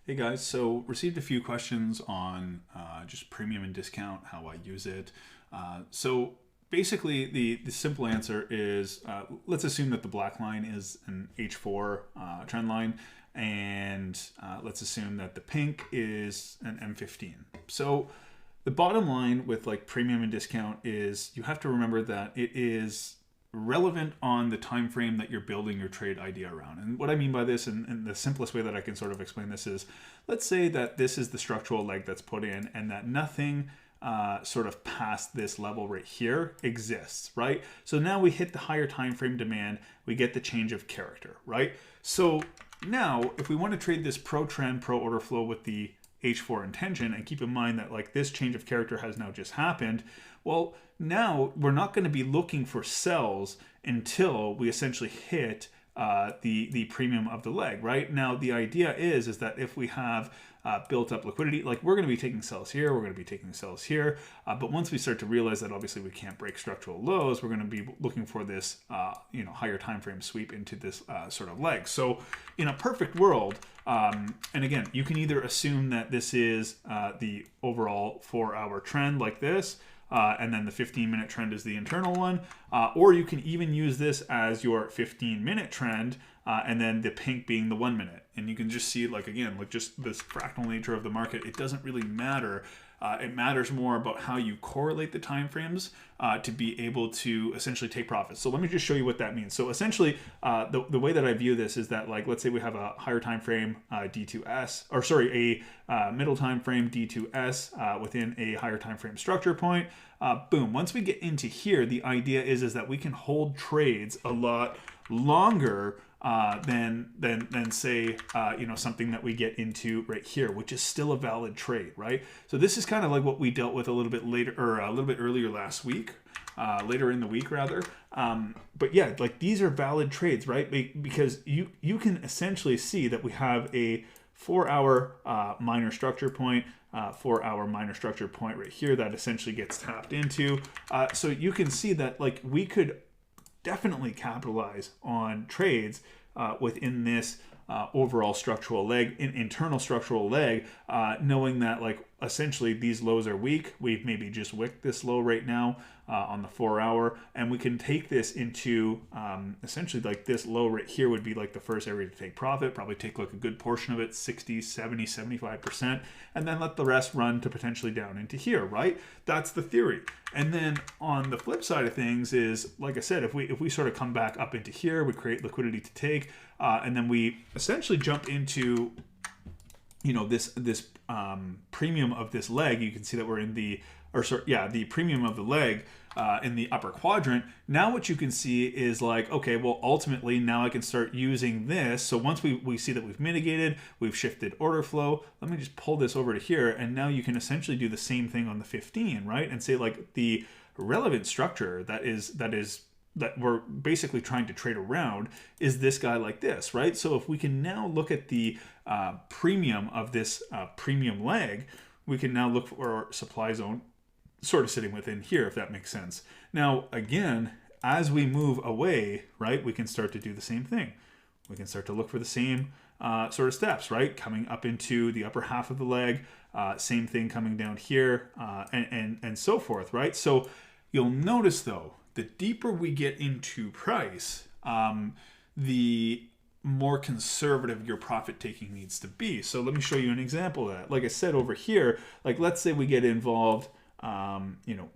Hey guys, so received a few questions on just premium and discount, how I use it. So basically, the simple answer is let's assume that the black line is an H4 trend line, and let's assume that the pink is an M15. So the bottom line with like premium and discount is you have to remember that it is relevant on the time frame that you're building your trade idea around. And what I mean by this, and the simplest way that I can sort of explain this is, let's say that this is the structural leg that's put in and that nothing sort of past this level right here exists, right? So now we hit the higher time frame demand, we get the change of character, right? So now if we want to trade this pro trend, pro order flow with the H4 intention, and keep in mind that like this change of character has now just happened, well, now we're not going to be looking for sells until we essentially hit the premium of the leg, right? Now the idea is that if we have built up liquidity, like we're going to be taking sells here, we're going to be taking sells here, but once we start to realize that obviously we can't break structural lows, we're going to be looking for this higher time frame sweep into this sort of leg. So in a perfect world, and again, you can either assume that this is the overall 4-hour trend like this, and then the 15-minute trend is the internal one, or you can even use this as your 15-minute trend, and then the pink being the 1 minute. And you can just see, like, again, like just this fractal nature of the market, it doesn't really matter. It matters more about how you correlate the time frames to be able to essentially take profits. So let me just show you what that means. So essentially, the way that I view this is that, like, let's say we have a higher time frame D2S, or sorry, a middle time frame D2S within a higher time frame structure point. Boom. Once we get into here, the idea is that we can hold trades a lot longer than say something that we get into right here, which is still a valid trade, right? So this is kind of like what we dealt with a little bit later, or a little bit earlier last week, later in the week rather. But yeah, like these are valid trades, right? Because you can essentially see that we have a 4-hour minor structure point, 4-hour minor structure point right here that essentially gets tapped into. So you can see that like we could definitely capitalize on trades within this overall structural leg, internal structural leg, knowing that like essentially these lows are weak. We've maybe just wicked this low right now on the 4-hour, and we can take this into essentially like this low right here would be like the first area to take profit, probably take like a good portion of it, 60, 70, 75%, and then let the rest run to potentially down into here, right? That's the theory. And then on the flip side of things is, like I said, if we sort of come back up into here, we create liquidity to take, and then we essentially jump into this premium of this leg. You can see that we're in the premium of the leg in the upper quadrant. Now what you can see is like, okay, well, ultimately now I can start using this. So once we see that we've mitigated, we've shifted order flow, let me just pull this over to here, and now you can essentially do the same thing on the 15, right? And say like the relevant structure that we're basically trying to trade around is this guy like this, right? So if we can now look at the premium of this premium leg, we can now look for our supply zone sort of sitting within here, if that makes sense. Now, again, as we move away, right, we can start to do the same thing. We can start to look for the same sort of steps, right? Coming up into the upper half of the leg, same thing coming down here, and so forth, right? So you'll notice though, the deeper we get into price, the more conservative your profit taking needs to be. So let me show you an example of that. Like I said over here, like let's say we get involved,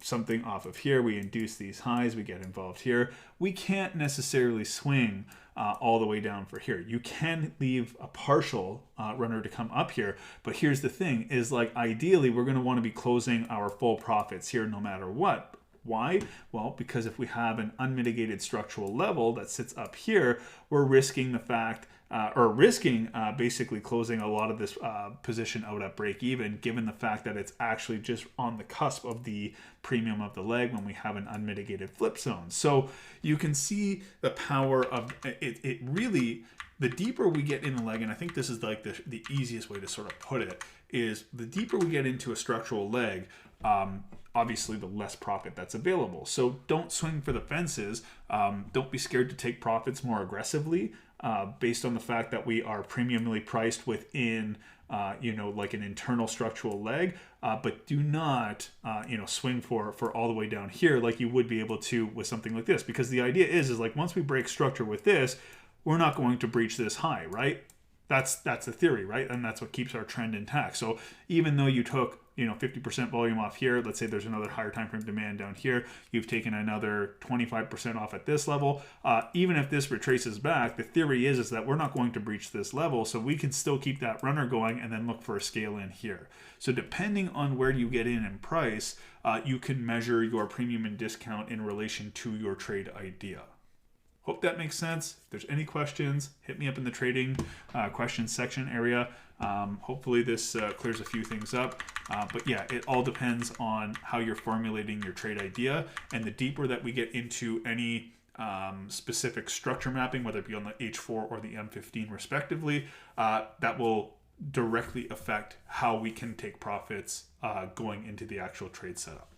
something off of here, we induce these highs, we get involved here. We can't necessarily swing all the way down for here. You can leave a partial runner to come up here, but here's the thing is like ideally we're going to want to be closing our full profits here no matter what. Why? Well, because if we have an unmitigated structural level that sits up here, we're risking the fact, basically closing a lot of this position out at break even, given the fact that it's actually just on the cusp of the premium of the leg when we have an unmitigated flip zone. So you can see the power of it. It really, the deeper we get in the leg, and I think this is like the easiest way to sort of put it, is the deeper we get into a structural leg, obviously the less profit that's available. So don't swing for the fences. Don't be scared to take profits more aggressively. based on the fact that we are premiumly priced within like an internal structural leg, but do not, swing for all the way down here like you would be able to with something like this. Because the idea is like once we break structure with this, we're not going to breach this high, right? That's the theory, right? And that's what keeps our trend intact. So even though you took 50% volume off here, let's say there's another higher time frame demand down here, you've taken another 25% off at this level. Even if this retraces back, the theory is that we're not going to breach this level, so we can still keep that runner going and then look for a scale in here. So depending on where you get in price, you can measure your premium and discount in relation to your trade idea. Hope that makes sense. If there's any questions, hit me up in the trading questions section area. Hopefully this clears a few things up. But yeah, it all depends on how you're formulating your trade idea. And the deeper that we get into any specific structure mapping, whether it be on the H4 or the M15 respectively, that will directly affect how we can take profits going into the actual trade setup.